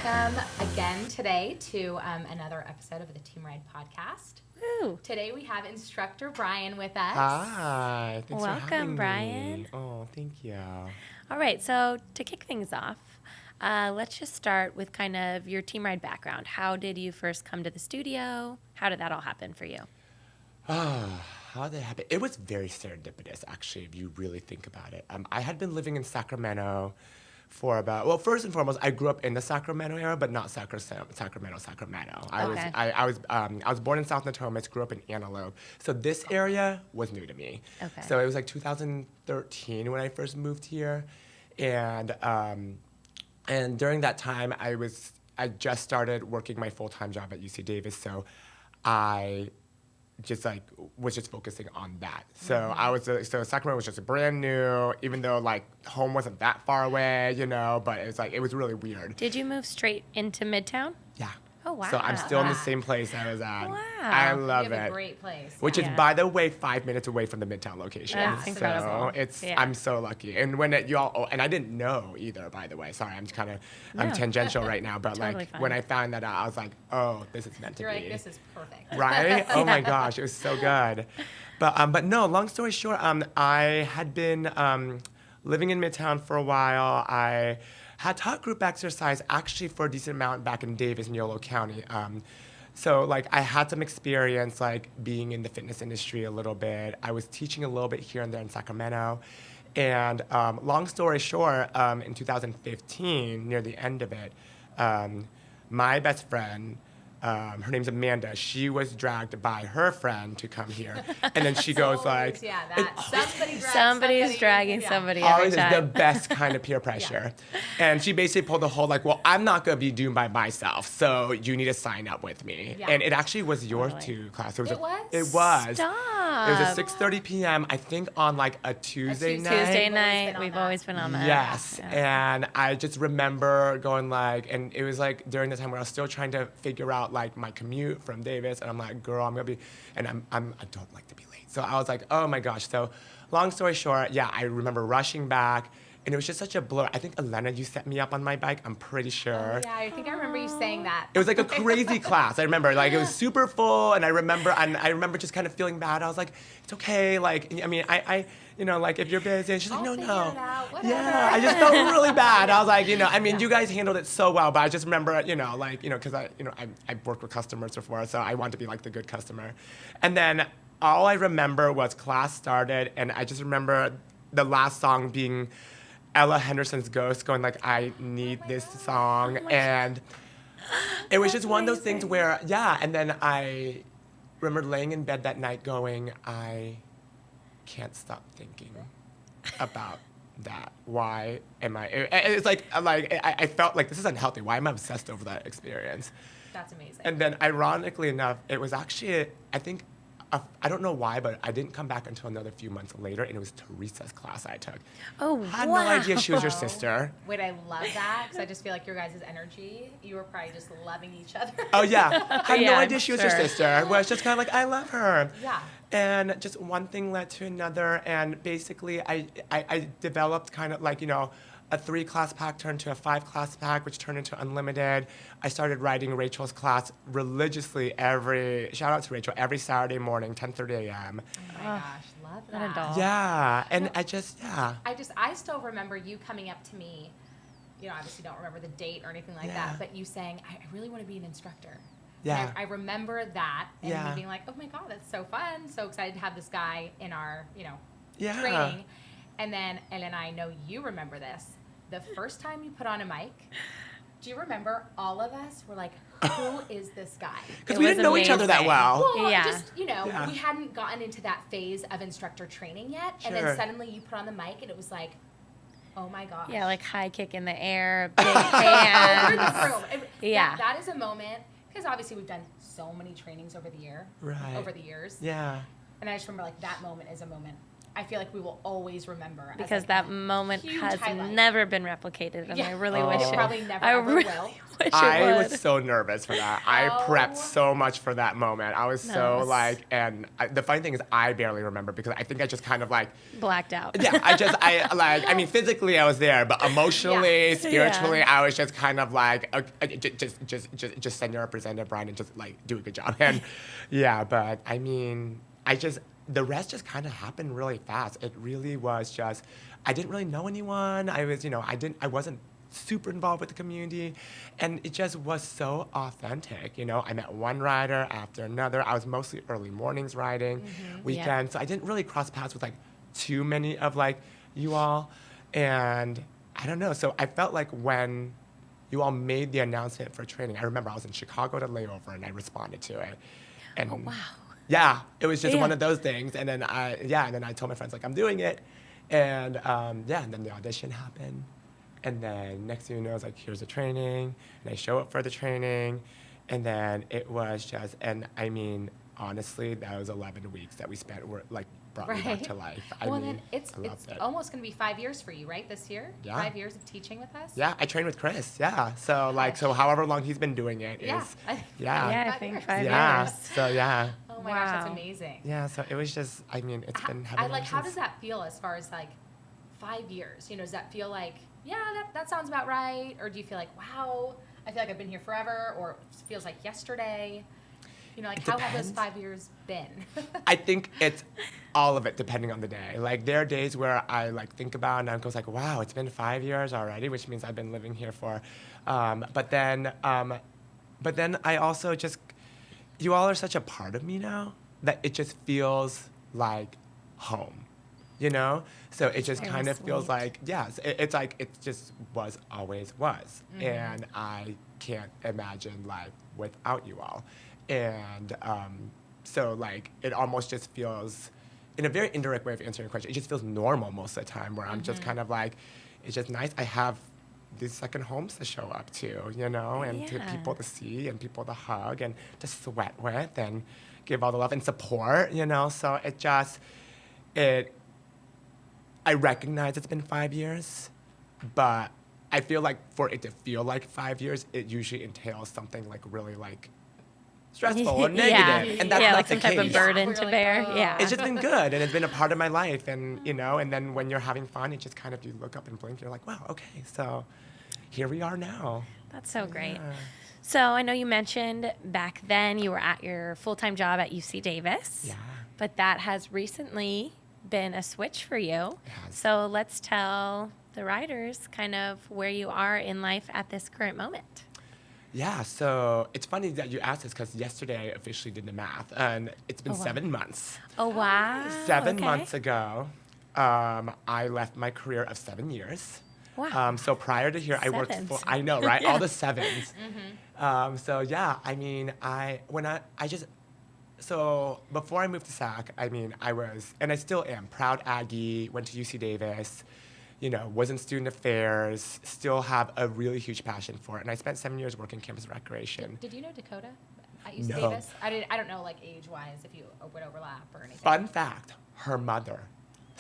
welcome again today to another episode of the TEAMride podcast. Woo. Today we have instructor Brian with us. Hi, thanks for having Welcome, me. Brian. Oh, thank you. All right, so to kick things off, let's just start with kind of your TEAMride background. How did you first come to the studio? How did that all happen for you? How did it happen? It was very serendipitous, actually, if you really think about it. I had been living in Sacramento for about, well, first and foremost, I grew up in the Sacramento area, but not Sacramento. Okay. I was born in South Natomas, grew up in Antelope. So this area was new to me. Okay. So it was like 2013 when I first moved here. And during that time, I just started working my full-time job at UC Davis. So I was just focusing on that. So so Sacramento was just brand new, even though like home wasn't that far away, but it was really weird. Did you move straight into Midtown? Yeah. Oh, wow. So I'm still in the same place I was at. Wow. I You love have it. a great place. Which is, Yeah. by the way, 5 minutes away from the Midtown location. That's incredible. So Yeah. I'm so lucky. And when and I didn't know either, by the way. Sorry, I'm No. tangential right now, but Totally like fine. when I found that out, I was like, oh, this is meant to You're be. like, this is perfect. Right? Oh my gosh, it was so good. But no, long story short, I had been living in Midtown for a while. I had taught group exercise actually for a decent amount back in Davis and Yolo County. So like I had some experience like being in the fitness industry a little bit. I was teaching a little bit here and there in Sacramento. And long story short, in 2015, near the end of it, my best friend, her name's Amanda. She was dragged by her friend to come here, and then she goes like, Yeah, that. Somebody's dragging somebody every "Always is the time. best kind of peer pressure." And she basically pulled the whole like, "Well, I'm not gonna be doomed by myself, so you need to sign up with me." Yeah. And it actually was your Totally. two class. It was? It was. Stop. It was at 6:30 p.m. I think on like a Tuesday night. Tuesday We've always been night. on We've that. always been on that. Yes, Yeah. and I just remember going like, and it was like during the time where I was still trying to figure out like my commute from Davis, and I'm like, girl, I'm gonna be, and I don't like to be late, so I was like, oh my gosh. So, long story short, yeah, I remember rushing back, and it was just such a blur. I think Elena, you set me up on my bike. I'm pretty sure. Yeah, I think I remember you saying that. It was like a crazy class. I remember, like, it was super full, and I remember just kind of feeling bad. I was like, it's okay. Like, I mean, I like, if you're busy. And she's like, I'll no. figure it out, whatever. Yeah, I just felt really bad. I was like, I mean, you guys handled it so well, but I just remember, because I worked with customers before, so I want to be like the good customer. And then all I remember was class started, and I just remember the last song being Ella Henderson's Ghost, going like, I need this song. And it was just one of those things where, and then I remember laying in bed that night going, I can't stop thinking about that. Why am I? It's like I felt like this is unhealthy. Why am I obsessed over that experience? That's amazing. And then, ironically enough, it was actually, I think, I don't know why, but I didn't come back until another few months later, and it was Teresa's class I took. Oh, I had no idea she was your sister. Wait, I love that because I just feel like your guys' energy, you were probably just loving each other. Oh, yeah. I had no Yeah, idea she was your sure. sister. Well, it's just kind of like, I love her. Yeah. And just one thing led to another, and basically I developed kind of like, a 3-class pack turned to a 5-class pack, which turned into unlimited. I started riding Rachel's class religiously shout out to Rachel, every Saturday morning, 10:30 a.m. Oh my gosh, love What a that. doll. Yeah, and I I still remember you coming up to me, obviously don't remember the date or anything like Yeah. that, but you saying, I really want to be an instructor. Yeah. And I remember that and Yeah. me being like, oh my God, that's so fun. So excited to have this guy in our, Yeah. training. And then I know you remember this. The first time you put on a mic, do you remember all of us were like, who is this guy? Because It we was didn't know each other that amazing. well. Well, Yeah. just, Yeah. we hadn't gotten into that phase of instructor training yet. And Sure. then suddenly you put on the mic and it was like, oh my gosh. Yeah, like high kick in the air, big Over hands. the room. Yeah. That is a moment, because obviously we've done so many trainings over the years. Right. Over the years. Yeah. And I just remember like that moment is a moment I feel like we will always remember. Because as, like, that a moment huge has highlight. never been replicated, and Yeah. I really Oh. wish And it. it probably never, I ever really will. wish it I would. was so nervous for that. I prepped so much for that moment. I was so Nice. like, and the funny thing is, I barely remember because I think I just kind of like, Blacked out. yeah, I mean, physically I was there, but emotionally, Yeah. spiritually, Yeah. I was just kind of like, just send your representative, Brian, and just like do a good job. And yeah, but I mean, the rest just kind of happened really fast. It really was just, I didn't really know anyone. I was, I wasn't super involved with the community, and it just was so authentic. I met one rider after another. I was mostly early mornings riding, weekends, so I didn't really cross paths with like too many of like you all, and I don't know. So I felt like when you all made the announcement for training, I remember I was in Chicago to layover and I responded to it, and Oh, wow. yeah, it was just Yeah. one of those things. And then I told my friends like I'm doing it, and and then the audition happened. And then next thing you know, it's like, here's the training. And I show up for the training. And then it was just, and I mean, honestly, those 11 weeks that we spent were like, brought me back to life. Well, I mean, then it's I loved it. almost going to be 5 years for you, right? This year? Yeah. 5 years of teaching with us? Yeah, I trained with Chris. Yeah. So so however long he's been doing it is, Yeah. yeah. Yeah, I 5 think years. 5 Yeah. years. So yeah. Oh my gosh, that's Wow. amazing. Yeah. So it was just, I mean, it's been I heaven like, ever how since. does that feel as far as like 5 years? Does that feel like, yeah, that sounds about right? Or do you feel like, wow, I feel like I've been here forever? Or it feels like yesterday? Like, It how have those depends. 5 years been? I think it's all of it depending on the day. Like there are days where I like think about it and I goes like, wow, it's been 5 years already, which means I've been living here for. But then I also just, you all are such a part of me now that it just feels like home. So it just Very kind of feels sweet. like, yes, it's like it just always was, and I can't imagine life without you all, and so like it almost just feels, in a very indirect way of answering your question, it just feels normal most of the time, where I'm just kind of like, it's just nice. I have these second homes to show up to, and to Yeah. people to see and people to hug and to sweat with and give all the love and support, So I recognize it's been 5 years, but I feel like for it to feel like 5 years, it usually entails something like really like stressful or negative, and that's yeah, not like the some type of case. burden We're to like, bear. oh. Yeah. It's just been good, and it's been a part of my life, and and then when you're having fun, it just kind of, you look up and blink, you're like, wow, okay, so here we are now. That's so great. Yeah. So I know you mentioned back then you were at your full-time job at UC Davis. Yeah. But that has recently been a switch for you. It has. So let's tell the riders kind of where you are in life at this current moment. Yeah, so it's funny that you asked this because yesterday I officially did the math, and it's been Oh, wow. 7 months. Oh, wow. 7 Okay. months ago, I left my career of 7 years. Wow. So prior to here, I worked Sevens. for, I know, right? Yeah. All the sevens. So yeah, I mean, so before I moved to SAC, I mean, I was, and I still am, proud Aggie, went to UC Davis, was in student affairs, still have a really huge passion for it. And I spent 7 years working campus recreation. Did you know Dakota at UC No. Davis? I don't know, like, age-wise, if you would overlap or anything. Fun fact, her mother.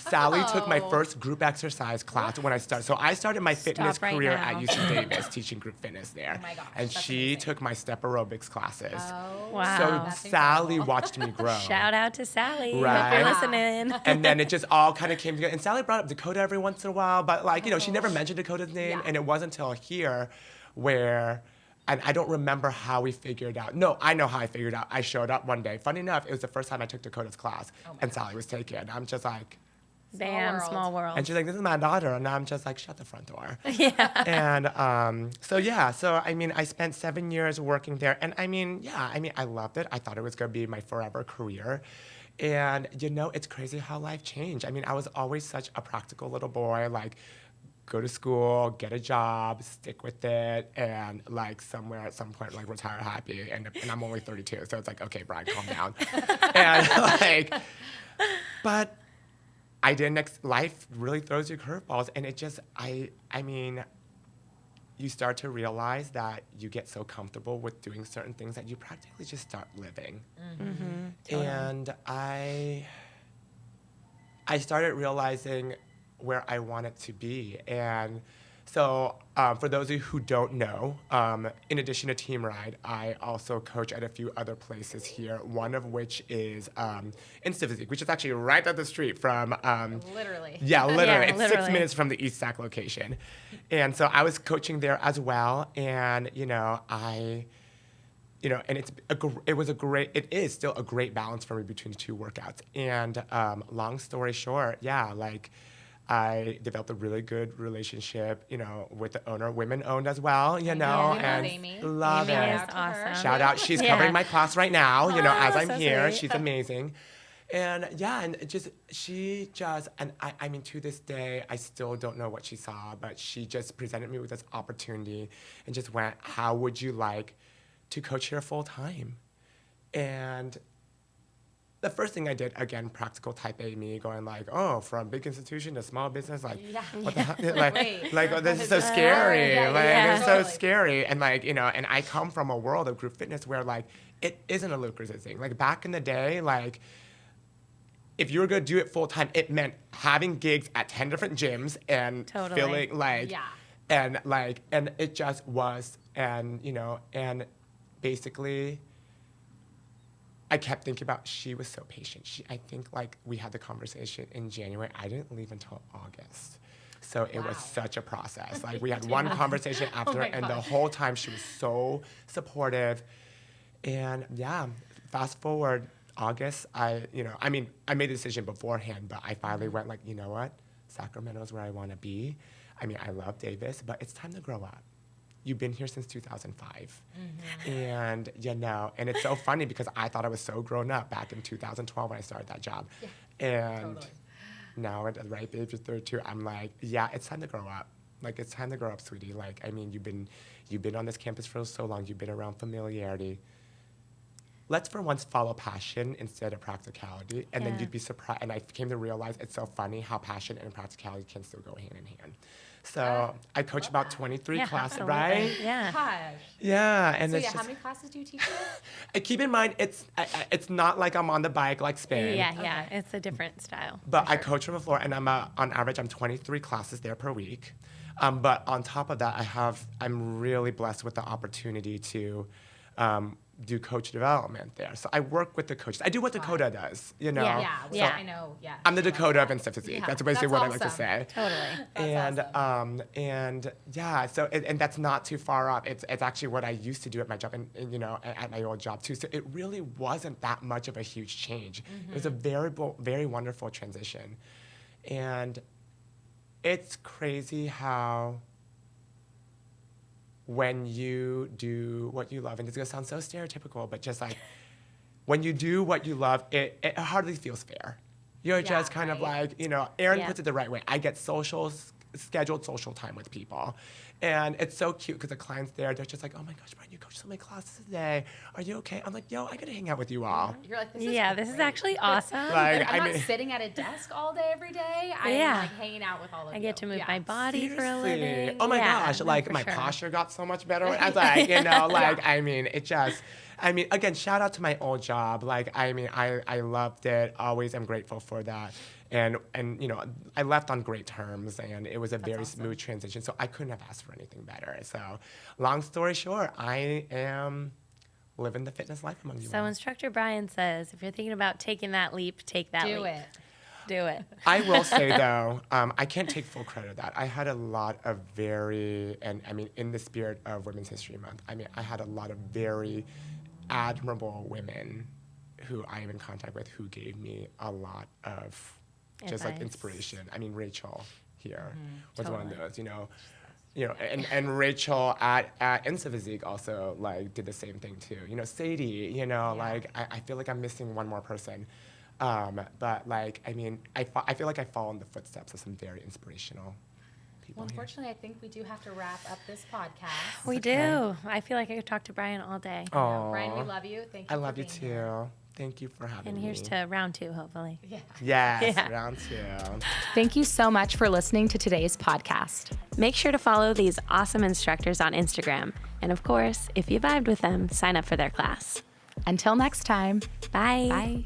Sally took my Oh. first group exercise class when I started. So I started my fitness right career now. at UC Davis, teaching group fitness there. Oh my gosh, and that's she amazing. took my step aerobics classes. Oh, Wow. So that's Sally incredible. watched me grow. Shout out to Sally. Hope Right. you're listening. And then it just all kind of came together. And Sally brought up Dakota every once in a while, but like, she never mentioned Dakota's name. Yeah. And it wasn't until here where, and I don't remember how we figured out. No, I know how I figured out. I showed up one day. Funny enough, it was the first time I took Dakota's class, Oh my and Sally was taken. I'm just like, Bam, world. small world. and she's like, this is my daughter. And I'm just like, shut the front door. Yeah. And so I mean, I spent 7 years working there. And I mean, I loved it. I thought it was going to be my forever career. And, it's crazy how life changed. I mean, I was always such a practical little boy, like, go to school, get a job, stick with it, and like somewhere at some point, like retire happy. And I'm only 32. So it's like, okay, Brian, calm down. And like, but I didn't. Life really throws you curveballs, and it just. I mean, you start to realize that you get so comfortable with doing certain things that you practically just start living. Mm-hmm. And I I started realizing where I wanted to be. And so for those of you who don't know, in addition to TEAMride, I also coach at a few other places here, one of which is Insta-Physique, which is actually right up the street from... Literally. Yeah, literally. Yeah, It's 6 literally. minutes from the East Sac location. And so I was coaching there as well. And, and it is still a great balance for me between the two workouts. And long story short, I developed a really good relationship, with the owner, women-owned as well, Yeah, we and love Amy. love Amy it. is Shout out to her. awesome. Shout out, she's Yeah. covering my class right now, as I'm so here. sweet. She's amazing. And and to this day, I still don't know what she saw, but she just presented me with this opportunity and just went, how would you like to coach here full time? And the first thing I did, again, practical type A me, going like, oh, from big institution to small business, like, Yeah. what the hell? Wait. Oh, this is so scary. Yeah, It's totally. so scary. And and I come from a world of group fitness where it isn't a lucrative thing. Back in the day, if you were going to do it full time, it meant having gigs at 10 different gyms and Totally. feeling Yeah. and it just was, and basically, I kept thinking about, she was so patient. I think we had the conversation in January. I didn't leave until August. So it was Wow. such a process. We had one conversation after, my and the gosh. whole time she was so supportive. And fast forward August, I made the decision beforehand, but I finally went you know what? Sacramento's where I want to be. I love Davis, but it's time to grow up. You've been here since 2005. And, and it's so funny because I thought I was so grown up back in 2012 when I started that job. Yeah, And totally. now at the ripe age of 32, I'm like, yeah, it's time to grow up. It's time to grow up, sweetie. You've been on this campus for so long. You've been around familiarity. Let's for once follow passion instead of practicality. And then Yeah. you'd be surprised. And I came to realize it's so funny how passion and practicality can still go hand in hand. So I coach about 23 classes, absolutely. right? Yeah. Gosh. Yeah, and So it's how just, many classes do you teach? keep in mind, it's not like I'm on the bike spin. Yeah, Okay. it's a different style. But For I sure. coach from the floor, and on average, I'm 23 classes there per week. But on top of that, I'm really blessed with the opportunity to do coach development there. So I work with the coaches. I do what Dakota does, Yeah. Yeah, I know. Yeah. I'm the she loves Dakota of that. Insta-Physique. Yeah, That's basically that's what I like to awesome. say. Totally. That's awesome. And that's not too far off. It's actually what I used to do at my job and at my old job too. So it really wasn't that much of a huge change. It was a very, very wonderful transition. And it's crazy how when you do what you love, and it's gonna sound so stereotypical, but just when you do what you love, it hardly feels fair. You're just kind of right. Erin Yeah. puts it the right way. I get scheduled social time with people. And it's so cute because the clients there, they're just like, oh my gosh, Brian, you coached so many classes today. Are you okay? I'm like, yo, I gotta hang out with you all. You're like, this is This is great. actually awesome. I'm not sitting at a desk all day every day. I'm Yeah. hanging out with all of you. I get to move Yeah. my body for a Seriously. living. Oh my Yeah, gosh, no, for my sure. posture got so much better. I was again, shout out to my old job. I loved it. Always am grateful for that. And I left on great terms, and it was a very awesome. smooth transition. So I couldn't have asked for anything better. So, long story short, I am living the fitness life among you So all. instructor Brian says, if you're thinking about taking that leap, take that Do leap. it. Do it. I will say though, I can't take full credit of that. I had a lot of in the spirit of Women's History Month, I had a lot of very admirable women who I am in contact with who gave me a lot of just Advice. inspiration. Rachel here was Totally. one of those, and Rachel at Insta-Physique also did the same thing too. Sadie, I feel like I'm missing one more person. But I feel like I follow in the footsteps of some very inspirational people. Well, here. unfortunately, I think we do have to wrap up this podcast. We do. I feel like I could talk to Brian all day. Aw. Brian, we love you. Thank you. I for love you being too. here. Thank you for having And me. here's to round 2, hopefully. Yeah. Yes, Yeah. round 2. Thank you so much for listening to today's podcast. Make sure to follow these awesome instructors on Instagram. And of course, if you vibed with them, sign up for their class. Until next time. Bye. Bye.